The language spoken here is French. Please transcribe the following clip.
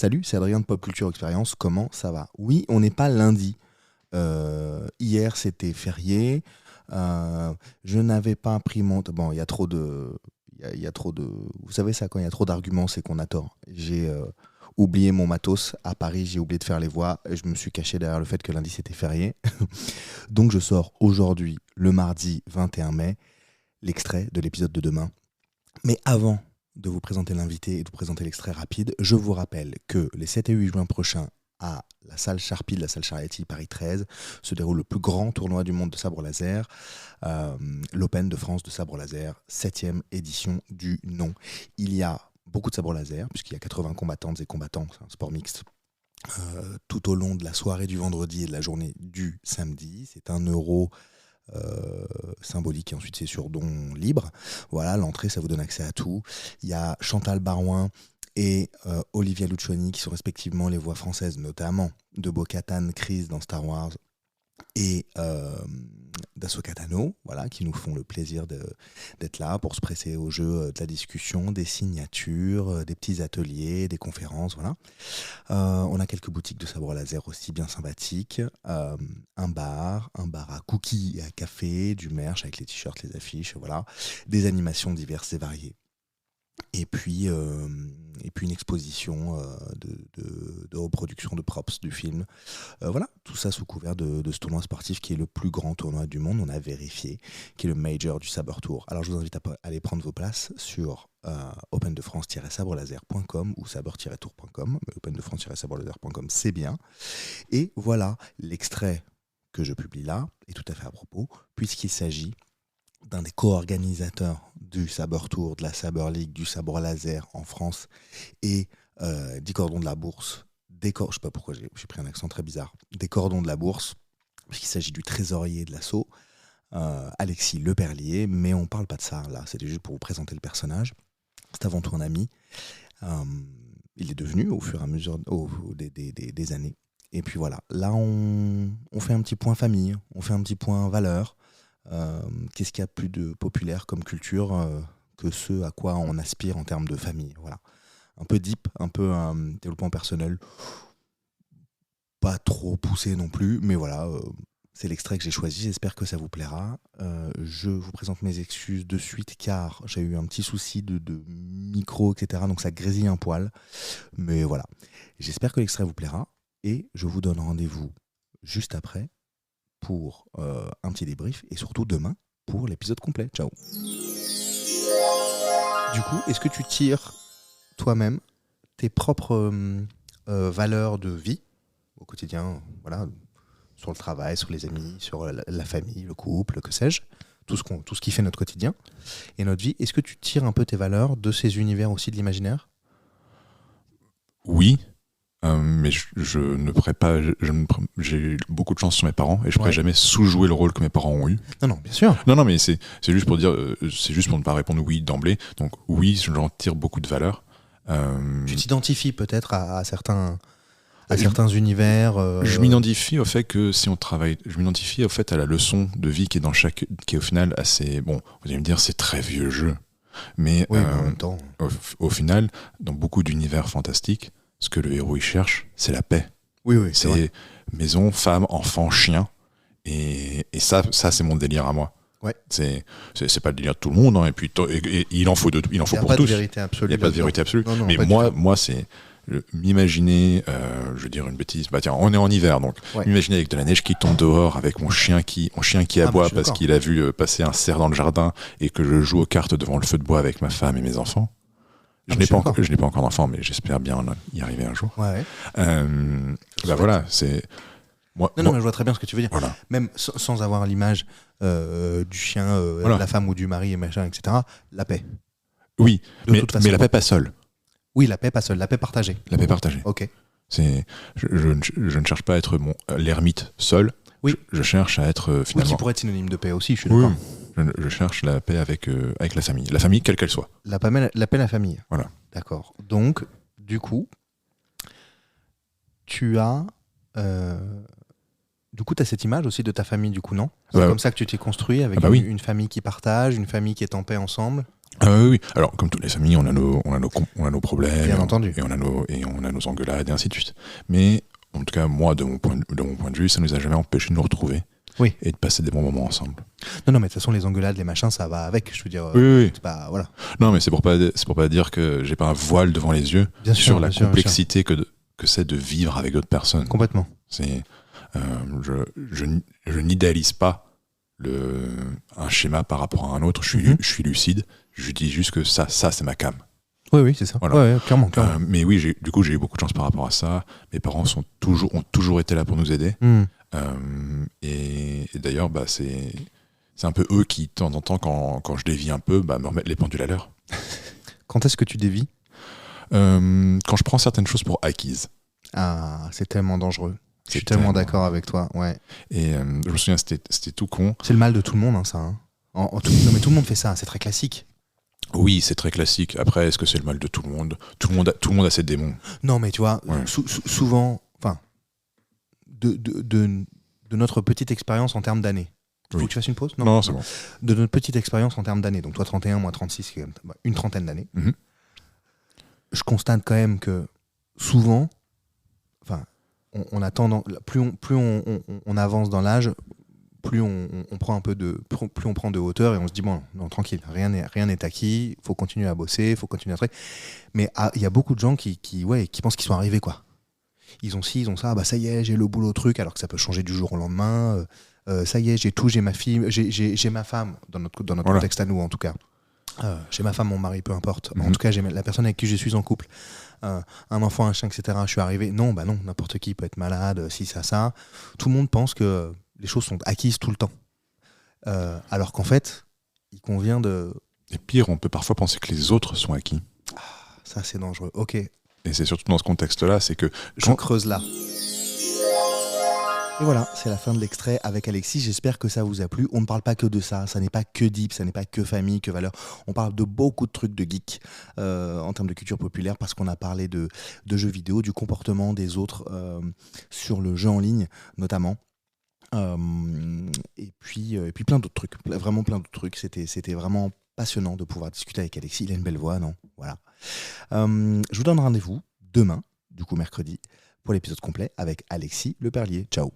Salut, c'est Adrien de Pop Culture Expérience. Comment ça va? Oui, on n'est pas lundi. Hier, c'était férié. Je n'avais pas pris mon... Bon, il y a trop de... Il y a trop de... Vous savez ça, quand il y a trop d'arguments, c'est qu'on a tort. J'ai oublié mon matos. À Paris, j'ai oublié de faire les voix. Et je me suis caché derrière le fait que lundi, c'était férié. Donc, je sors aujourd'hui, le mardi 21 mai, l'extrait de l'épisode de demain. Mais avant de vous présenter l'invité et de vous présenter l'extrait rapide, je vous rappelle que les 7 et 8 juin prochains, à la salle Charpie de la salle Charletti, Paris 13, se déroule le plus grand tournoi du monde de sabre laser, l'Open de France de sabre laser, 7e édition du nom. Il y a beaucoup de sabre laser, puisqu'il y a 80 combattantes et combattants, c'est un sport mixte, tout au long de la soirée du vendredi et de la journée du samedi. C'est 1 euro symbolique et ensuite c'est sur don libre. Voilà, l'entrée, ça vous donne accès à tout. Il y a Chantal Barouin et Olivia Luccioni qui sont respectivement les voix françaises, notamment de Bo-Katan Kryze dans Star Wars et d'Ahsoka Tano, voilà, qui nous font le plaisir d'être là pour se presser au jeu de la discussion, des signatures, des petits ateliers, des conférences, voilà. On a quelques boutiques de sabre laser aussi bien sympathiques, un bar à cookies et à café, du merch avec les t-shirts, les affiches, voilà, des animations diverses et variées. Et puis une exposition de reproduction de props du film. Voilà, tout ça sous couvert de ce tournoi sportif qui est le plus grand tournoi du monde, on a vérifié, qui est le Major du Sabre Tour. Alors je vous invite à aller prendre vos places sur opendefrance-sabrelaser.com ou sabre-tour.com. opendefrance-sabrelaser.com, c'est bien. Et voilà, l'extrait que je publie là est tout à fait à propos, puisqu'il s'agit d'un des co-organisateurs du Sabre Tour, de la Sabre League, du sabre laser en France et des cordons de la bourse. Je sais pas pourquoi j'ai pris un accent très bizarre. Des cordons de la bourse, puisqu'il s'agit du trésorier de l'assaut, Alexis Leperlier, mais on parle pas de ça là, c'était juste pour vous présenter le personnage. C'est avant tout un ami. Il est devenu au fur et à mesure des années. Et puis voilà, là on fait un petit point famille, on fait un petit point valeur. Qu'est-ce qu'il y a de plus de populaire comme culture que ce à quoi on aspire en termes de famille, voilà. Un peu deep, un peu développement personnel, pas trop poussé non plus, mais voilà, c'est l'extrait que j'ai choisi, j'espère que ça vous plaira. Je vous présente mes excuses de suite car j'ai eu un petit souci de micro, etc., donc ça grésille un poil, mais voilà. J'espère que l'extrait vous plaira et je vous donne rendez-vous juste après pour un petit débrief et surtout demain pour l'épisode complet. Ciao. Du coup, est-ce que tu tires toi-même tes propres valeurs de vie au quotidien, voilà, sur le travail, sur les amis, sur la famille, le couple, que sais-je, tout ce qui fait notre quotidien et notre vie. Est-ce que tu tires un peu tes valeurs de ces univers aussi de l'imaginaire? Oui. Mais je ne pourrais pas. J'ai beaucoup de chance sur mes parents et je pourrais jamais sous-jouer le rôle que mes parents ont eu. Non, bien sûr. Non, mais c'est juste pour dire, c'est juste pour ne pas répondre oui d'emblée. Donc oui, j'en tire beaucoup de valeur. Tu t'identifies peut-être à certains univers. Je m'identifie au fait que si on travaille, je m'identifie au fait à la leçon de vie qui est au final assez. Bon, vous allez me dire c'est très vieux jeu, mais oui, en même temps. Au final, dans beaucoup d'univers fantastiques. Ce que le héros il cherche, c'est la paix. Oui, c'est maison, femme, enfant, chien. Et ça c'est mon délire à moi. Ouais. C'est pas le délire de tout le monde, hein, et puis il en faut pour tous. Il n'y a pas de vérité absolue. Non, mais moi c'est m'imaginer, je veux dire une bêtise. Bah tiens, on est en hiver, donc m'imaginer avec de la neige qui tombe dehors, avec mon chien qui aboie parce qu'il a vu passer un cerf dans le jardin, et que je joue aux cartes devant le feu de bois avec ma femme et mes enfants. Je n'ai pas encore d'enfant, mais j'espère bien y arriver un jour. Ouais. Voilà, c'est moi. Non, mais je vois très bien ce que tu veux dire. Voilà. Même sans avoir l'image du chien, de la femme ou du mari, et machin, etc. La paix. Oui, mais la paix pas seule. Oui, la paix pas seule, la paix partagée. La paix partagée. Ok. Je ne cherche pas à être l'ermite seul. Oui. Je cherche à être finalement. Oui, qui pourrait être synonyme de paix aussi. Je suis d'accord. Je cherche la paix avec la famille. La famille, quelle qu'elle soit. La paix, la famille. Voilà. D'accord. Donc, du coup, tu as... Du coup, tu as cette image aussi de ta famille, du coup, non? C'est comme ça que tu t'es construit, avec une famille qui partage, une famille qui est en paix ensemble. Oui. Alors, comme toutes les familles, on a nos problèmes. Bien entendu. Et on a nos engueulades et ainsi de suite. Mais, en tout cas, moi, de mon point de vue, ça nous a jamais empêché de nous retrouver. Oui. Et de passer des bons moments ensemble. Non, mais de toute façon, les engueulades, les machins, ça va avec. Je veux dire, oui. C'est pas, voilà. Non, mais c'est pour pas dire que j'ai pas un voile devant les yeux sur la complexité que c'est de vivre avec d'autres personnes. Complètement. Je n'idéalise pas un schéma par rapport à un autre. Je suis lucide. Je dis juste que ça c'est ma came. Oui, c'est ça. Voilà. Ouais, clairement. Mais oui, j'ai eu beaucoup de chance par rapport à ça. Mes parents ont toujours été là pour nous aider. Et d'ailleurs, c'est un peu eux qui, de temps en temps, quand je dévie un peu, me remettent les pendules à l'heure. Quand est-ce que tu dévies ? Quand je prends certaines choses pour acquises. Ah, c'est tellement dangereux. Je suis tellement d'accord avec toi. Ouais. Et je me souviens, c'était tout con. C'est le mal de tout le monde, hein, ça. Hein. Non, mais tout le monde fait ça, c'est très classique. Oui, c'est très classique. Après, est-ce que c'est le mal de tout le monde ? Tout le monde a ses démons. Non, mais tu vois, souvent, enfin, de notre petite expérience en termes d'années. Il faut que tu fasses une pause ? Non, c'est bon. De notre petite expérience en termes d'années, donc toi 31, moi 36, c'est une trentaine d'années. Je constate quand même que souvent, enfin, on a tendance, plus on avance dans l'âge, plus on prend un peu plus on prend de hauteur et on se dit bon, non, tranquille, rien n'est acquis, faut continuer à bosser, faut continuer à travailler. Mais il y a beaucoup de gens qui pensent qu'ils sont arrivés, quoi. Ils ont ci, ils ont ça, ça y est, j'ai le boulot truc, alors que ça peut changer du jour au lendemain. Ça y est, j'ai tout, j'ai ma fille, j'ai ma femme, dans notre contexte à nous en tout cas. J'ai ma femme, mon mari, peu importe. En tout cas, j'ai la personne avec qui je suis en couple. Un enfant, un chien, etc. Je suis arrivé. Non, non, n'importe qui peut être malade, si, ça. Tout le monde pense que les choses sont acquises tout le temps. Alors qu'en fait, il convient de... Et pire, on peut parfois penser que les autres sont acquis. Ça, c'est dangereux. Ok. Et c'est surtout dans ce contexte-là, c'est que... Je creuse là. Et voilà, c'est la fin de l'extrait avec Alexis. J'espère que ça vous a plu. On ne parle pas que de ça. Ça n'est pas que deep, ça n'est pas que famille, que valeur. On parle de beaucoup de trucs de geek en termes de culture populaire parce qu'on a parlé de jeux vidéo, du comportement des autres sur le jeu en ligne notamment. Et puis plein d'autres trucs. Vraiment plein d'autres trucs. C'était vraiment passionnant de pouvoir discuter avec Alexis. Il a une belle voix, non ? Voilà. Je vous donne rendez-vous demain, du coup mercredi, pour l'épisode complet avec Alexis Le Perlier. Ciao.